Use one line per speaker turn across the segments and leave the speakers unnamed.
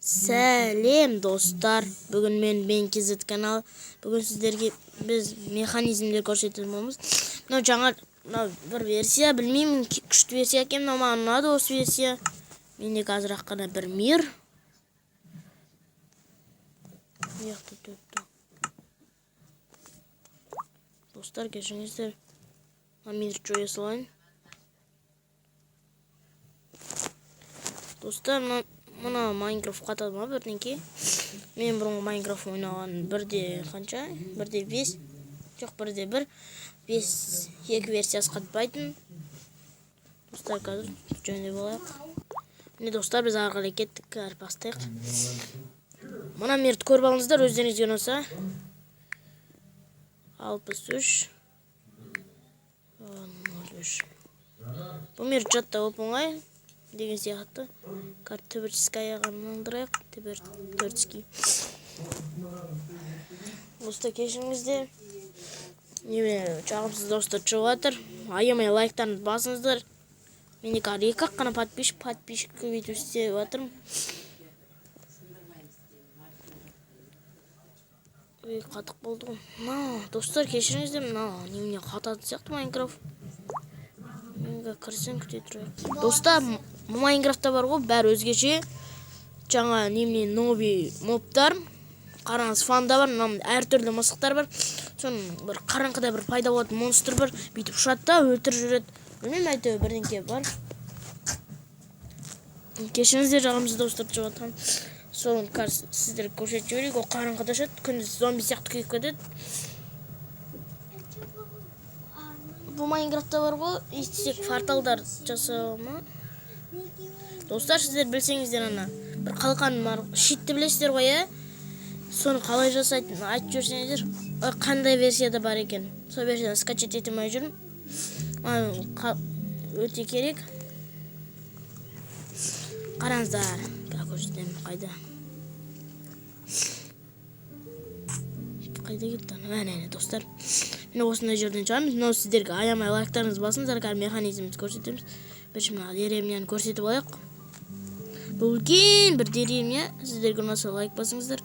Сәлем достар, бүгін мен KZ канал. Бүгін сіздерге біз механизмдер көрсететін боламыз. Мынау жаңа бір версия, білмеймін, күшті версия екен, мынау маған ұнады осы версия. Менде қазір қана бір мир. Достар, кешіріңіздер. Мирді жоя салайын. Достар, мына Майнкрафт қатады ма бірдеңке? Мен бұрынғы Майнкрафт ойнаған бірде қанша? Бірде 5. Жоқ, бірде 1. 5 2 версиясы қатпайтын. Достар, қазір жөнде болайық. Міне достар, біз ары қарай кеттік, әрі бастайық. Мына мерді көріп алыңыздар, өздеріңізге ұнаса. 63 03. Бұл мерді жатта оп оңай деген сияқты. Тібірческая ғанындырайық. Тібірческий. Достар, кешіріңіздер. Неме жағымсыз достар шығып жатыр. Аямай лайктарыңызды басыңыздар. Менде қазір 2 қана подписчик көбейтіп істеп жатырмын. Қатық болды ғой. Достар, кешіріңіздер. Немене қатады сияқты Майнкрафт. Менге кірсем күте тұрайық. Достар, Майнкрафтта бар ғой, бәрі өзгеше. Жаңа немене новый мобтар. Қараңыз, фанда бар, әртүрлі мысықтар бар. Соның бір қараңғыда бір пайда болады монстр бар, бүйтіп ұшады да өлтіріп жүреді. Білмеймін, әйтеуір бірдеңке бар. Кешіріңіздер, жағымсыз достар шығып жатқан. Соны сіздерге көрсетіп жіберейік. Ол қараңғыда ұшады, күндіз зомби сияқты күйіп кетеді. Бұл Майнкрафтта бар ғой, естісек порталдар жасау ма? Достар, сіздер білсеңіздер, бір қалқан шитті білесіздер ғой, соны қалай жасайтын айтып жүрсеңіздер, қандай версияда бар екен. Сол версияны скачать етемей жүрмін. Өте керек. Қараңыздар, көрсетемін қайда. Қайда кетті? Әне, достар. Мен осындай жерден шығамыз. Мынау сіздерге аямай лайктарыңыз басыңыздар, қазір механизмді көрсетеміз. Бірінші мына деревняны көрсетіп алайық. Бұл үлкен бір деревня. Сіздерге ұнаса лайк басыңыздар.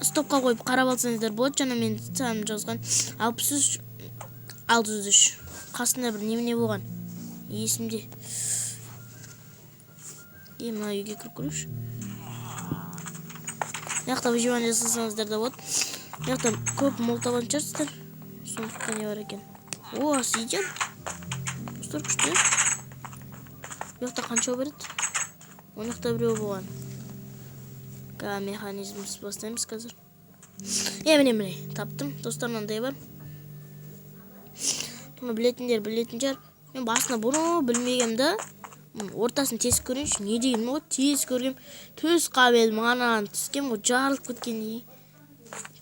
Стопқа қойып қарап алсаңыздар болады. Жаңа мен санын жазған 63 603. Қасында бір немене болған. Есімде. Мына үйге кіріп көрейікші. Мынаяқта выживание жасасаңыздар да болады. Мынаяқта көп мол табатын шығарсыздар. Сондықтан не бар екен. Сейден. Достар, күшті. Мынаяқта қанша береді? Мынаяқта біреу болған. Механизмді бастаймыз қазір. Міне, таптым. Достар, мынандай бар. Бұны білетіндер білетін шығар. Мен басына бұны білмегенде ортасын тез көрейінші. Не деген ғой? Тез көргем. Төс қабел маңан түскем ғой, жарылып кеткен дей.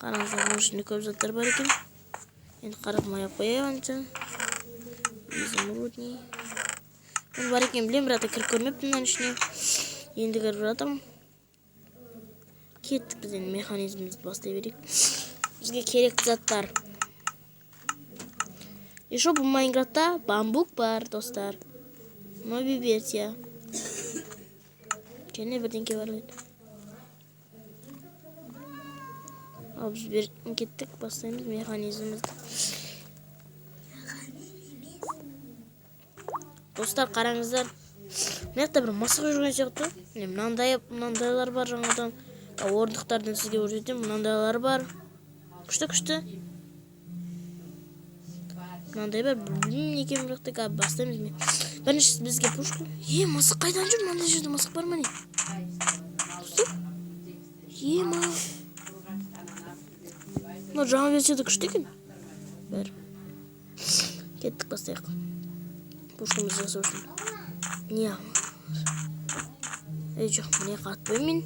Қараңыздар, мұның ішінде көп заттар бар екен. Енді қарап мая қояйын анша. Изумрудный. Бұл бар екен, білем, бірақ кіріп көрмеппін мұның ішіне. Енді кіріп жатырмын. Кеттік бізден механизмімізді бастай берейік. Бізге керекті заттар. Еще бұл Майнкрафтта бамбук бар, достар. Новый версия. Және бірдеңке бар еді. Ал біз кеттік, бастаймыз механизмімізді. Достар, қараңыздар. Мынаяқта бір мысық жүрген сияқты. Мынандайлар бар жаңадан. Орындықтардан сізге көрсетем. Мынандайлар бар. Күшті. Мынандай бар. Білмеймін екен бірақта. Бастаймыз мен. Бірінші бізге пушка. Мысық қайдан жүр? Мынандай жерде мысық бар ма не? Ма. Мына жаңа версияда күшті екен. Бәрі. Кеттік, бастайық. Пушкамыз жасау үшін. Не? Жоқ, не қатпаймын мен.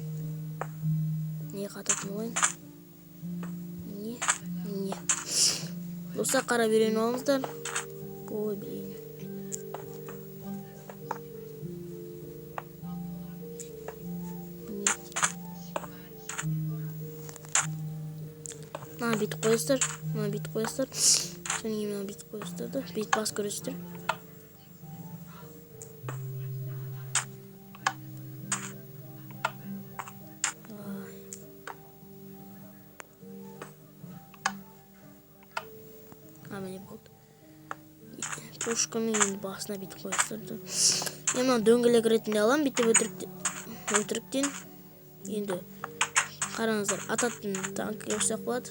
Не қататын ойын? Не. Достар, қара берейін олыңыздар. Ой, блин. Мына бүйтіп қойыстар. Соның мына бүйтіп қойыстар да. Бүйтіп бас көресіздер. міне болды. Пушканың енді басына бүйтіп қойыстырды. Мен дөңгелек ретінде алам, бүйтіп өтіріктен. Енді қараңыздар, ататын танк өсек болады.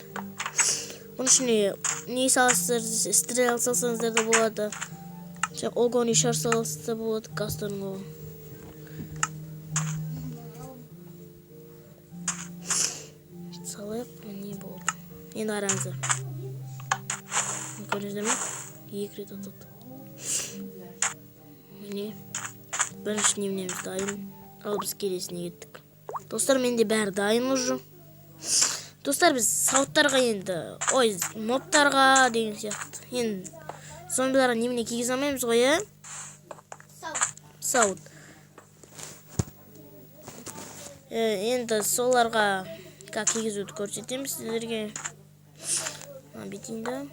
Бұның ішіне не саласыздар, стрел салсаңыздар да болады. Огонь шар саласыз да болады, гастардың оғын. Салайық, не болды. Енді қараңыздар. Көрдіңіздер ме? 2 рет атады. Міне бірінші немнеміз дайын. Ал біз келесіне кеттік. Достар, менде бәрі дайын уже. Достар, біз сауыттарға енді, мобтарға деген сияқты. Енді зомбиларға неміне кигіз алмаймыз ғой, е? Сауыт. Енді соларға кигізуді көрсетеміз сіздерге. Бетейін да.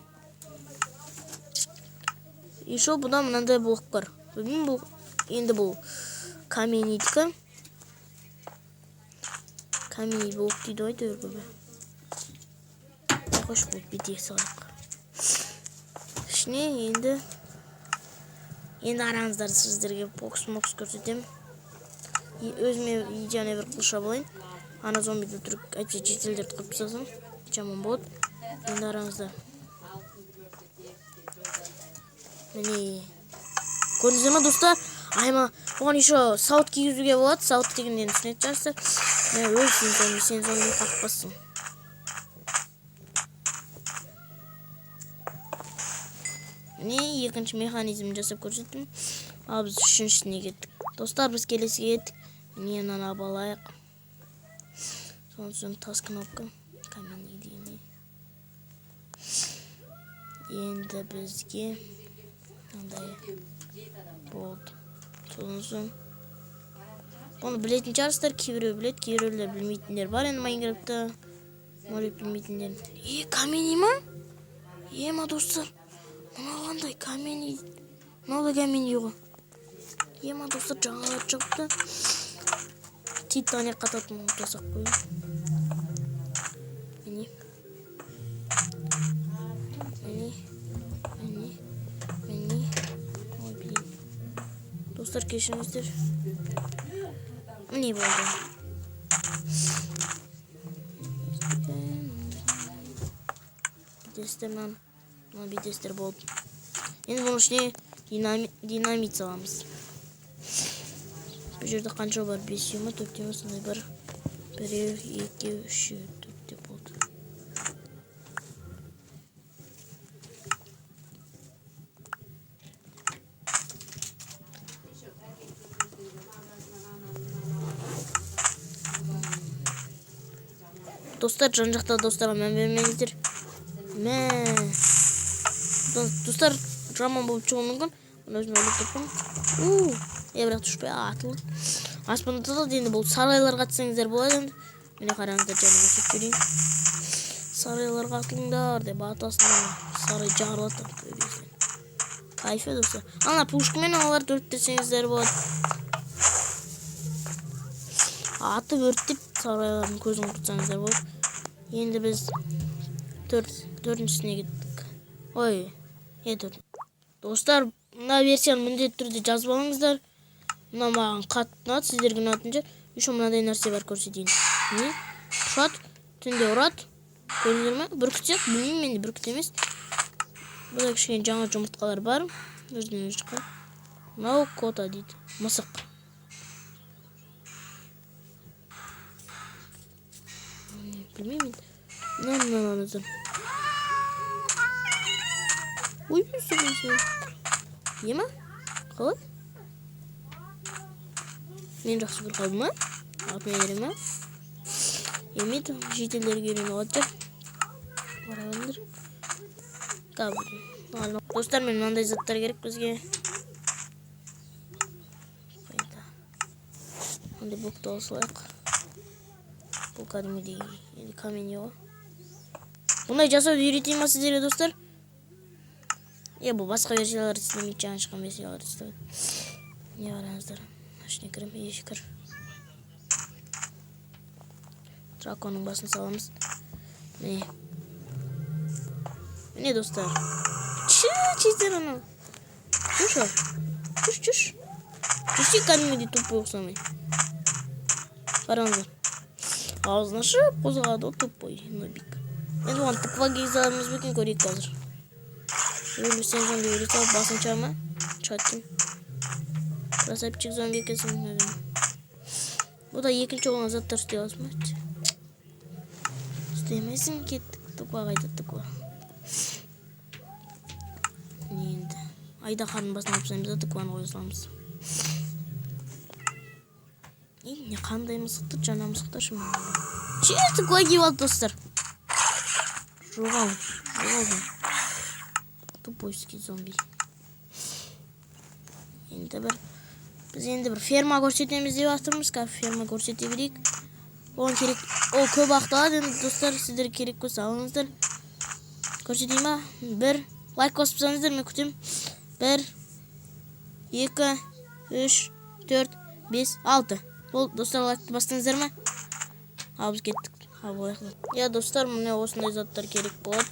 Еще бұда мынандай блок бар. Білмеймін, енді бұл каменейдікі. Каменей блок дейді ғой дөр. Қош болып бетейік салайық. Ішіне енді араңыздар сіздерге бокс көрсетем. Өзіме идеяны бір қылша болайын. Ана зомбиді түрік әйтпесе жетелдерді қылып тастасам жаман болады. Енді араңыздар. Міне көрдіңіздер ме, достар? Айма оған еще сауыт кигізуге болады. Сауыт дегенден түсінетін шығарсыздар. Сен зомби қақпассың. Міне екінші механизм жасап көрсеттім. Ал біз үшіншісіне кеттік. Достар, біз келесіге кеттік. Міне мынаны алайық. Сосын тас кнопка. Каменный дейіне. Енді бізге мынандай болды. Сосын оны білетін шығарсыздар, кейбіреу біледі, кейбіреулер білмейтіндер бар енді Майнкрафтта. Может білмейтіндер. Каменный ма? Ма, достар. Мына қандай каменный. Мынау да каменный ғой. Ма, достар, жаңалар шығыпты. Титаник қататын жасап қойып. Міне. Ой, блин. Достар, кешіріңіздер. Міне болды. Бедестермен. Бедестер болды. Енді бұның ішіне динамит саламыз. Бұл жерде қанша бар? 5 ма, 4 ма, сондай бар. 1, 2, 3, 4 болды. Достар, жан-жақта достарға мән бермеңіздер. Достар, жаман болып шығуы мүмкін. Оны өзіме өліп тұрпын. Бірақ түшпей атылды. Аспанда тұрды. Енді бұл сарайларға атсаңыздар болады енді. Міне қараңыздар, және көрсетіп берейін. Сарайларға атылыңдар деп атасында сарай жарылады. Кайфе, достар. Ана пушкамен аларды өрттесеңіздер болады. Атып өрттеп сарайлардың көзін құртсаңыздар болады. Енді біз төртіншісіне кеттік. Ой, төрт. Достар, мына версияны міндетті түрде жазып алыңыздар. Мына маған қатты ұнады, сіздерге ұнайтын шығар. Еще мынандай нәрсе бар, көрсетейін. Міне, ұшады, түнде ұрады. Көрдіңіздер ме? Бүркіт сияқты, білмеймін, менде бүркіт емес. Бұда кішкене жаңа жұмыртқалар бар. Өзінен шыққан. Мынау кота дейді. Мысық. Білмеймін. Мынаны. Ой, сүрінсі. Ема? Қалай? Мен жақсы бір қалды ма? Алтын әрі ма? Емет, жетелерге үйрен оғады жақ. Барабандар. Достар, мен мынандай заттар керек бізге. Мындай блокты алсылайық. Бұл кәдімгідей камень ғой. Бұндай жасауды үйретейін ма сіздерге, достар? Бұл басқа версиялар істемейді, жаңа шыққан версиялар істемейді. Не қараңыздар. Ашына кірім, ешкір. Драконның басын саламыз. Міне. Mine dostlar. Çizler onu. Çüş var. Çüş. Çüşü кәдімгідей тупой ұқсамай. Қараңыздар. Ağzını ашып қозғады ғой тупой нобик. Енді оған тыква кейзамыз бекен көрейік қазір. Өлімсен зомби өлі салып басын чама. Чаттым. Красавчик зомби екенсің. Бұл да екінші оған заттар істей аласың ба? Істемесін кеттік. Тыква қайда тыква. Енді. Айда қардың басын алып тастаймыз да тыкваны қоя саламыз. Не қандай мысықты жаңа мысықтар шыма. Тыква киіп алды достар. Жоғал. Тупойский зомби. Біз енді бір ферма көрсетеміз деп жатырмыз. Ферма көрсете берейік. Оған керек. Ол көп ақталады. Енді достар, сіздер керек болса алыңыздар. Көрсетейін ба? 1 лайк басып тұрсаңыздар, мен күтем. 1 2 3 4 5 6. Ол достар, лайкты бастыңыздар ма? Ал біз кеттік. Я достар, міне осындай заттар керек болады.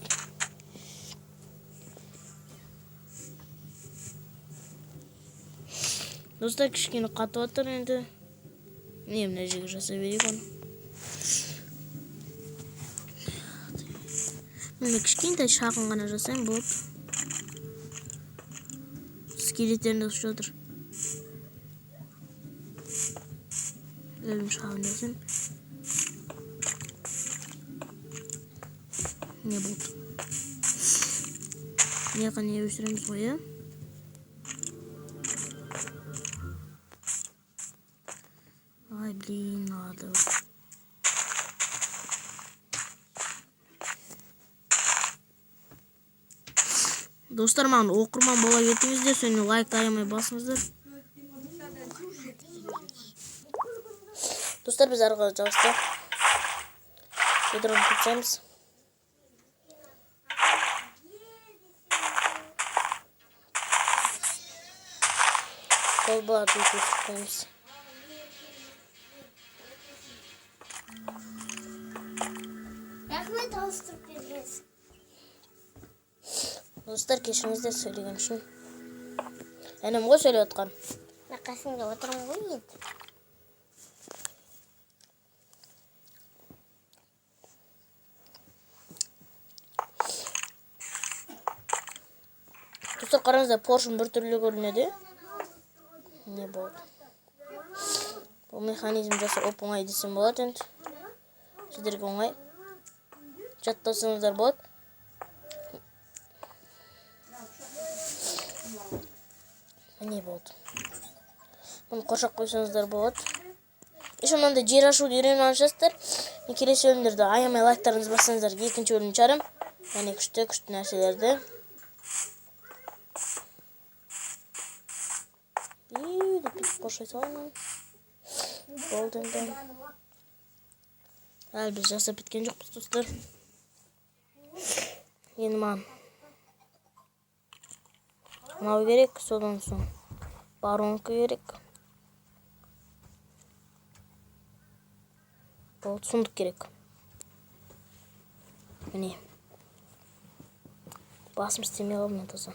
Достар, кішкене қатып жатыр енді. Не мына жерге жасай берейік оны. Мен кішкентай шағын ғана жасайын болады. Скелеттерінде ұшып жатыр. Өлім шағын жасайын. Не болды? Не өсіреміз ғой, е? Ай, блин, надо. Достар, маған оқырман бола кетіңіздер, сөйне лайк аямай басыңыздар. Достар, біз арғы жалыстық. Ядроны күтсеміз. Қолбаларды күтсеміз.
Рахмет, алыстырып беріңіз.
Достар, кешіріңіздер сөйлеген үшін. Әнем ғой сөйлеп отқан.
Қасымда отырмын ғой енді.
Достар, қараңыздар, поршын бір түрлі көрінеді. Не болды? Бұл механизм жасыр оп-оңай десем болады енді. Сіздерге оңай. Жаттасыңыздар болады. Не болды? Бұны қоршақ қойсаңыздар болады. Еще мынандай жер ашуды үйреніп алыңыздар. Келесі өлімдерді аямай лайктарыңыз бассаңыздар, екінші өлім шығарам. Яғни күшті нәрселерді. Қоршай салайын. Болды енді. Әлі біз жасап біткен жоқпыз, достар. Енді маған мынау керек, содан соң баронка керек. Болды, сундық керек. Міне. Басым істемей қалды мен таза.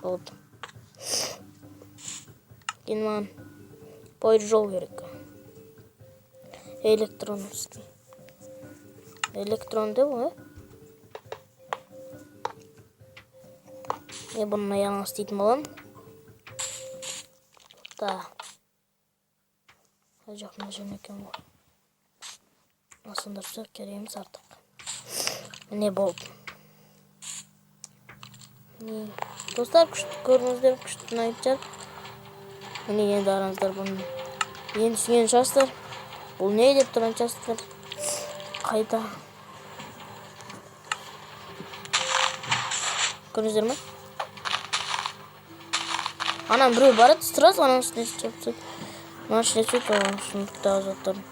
Болды. Енді маған пойыр жол керек. Электроновский. Электронды бұл, е? Бұның аяғын істейтін болам. Да. Қай жақында жүрген екен бұл. Асындырса кереміз артық. Міне болды. Достар, күшті көріңіздер, күшті ұнайтын шығар. Міне енді араңыздар бұны. Енді түсінген шығарсыздар. Бұл не деп тұрған шығарсыздар. Қайда? Көріңіздер ме? Анам біреу барады, сразу ананың үстіне сөйтіп. Мына ішіне сөйтіп оған сұмдықтағы заттарын.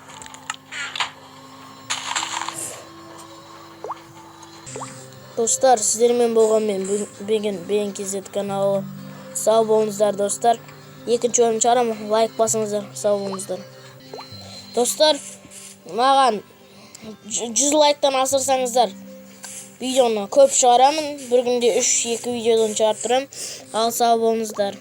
Достар, сіздермен болған мен BNKZ каналы. Sağ болыңыздар достар. Екінші бөлім шығарамын. Лайк басыңыздар. Сау болыңыздар. Достар, маған 100 лайктан асырсаңыздар, видеоны көп шығарамын. Bir günde 3-2 видеодан шығарып тұрамын. Ал сау болыңыздар.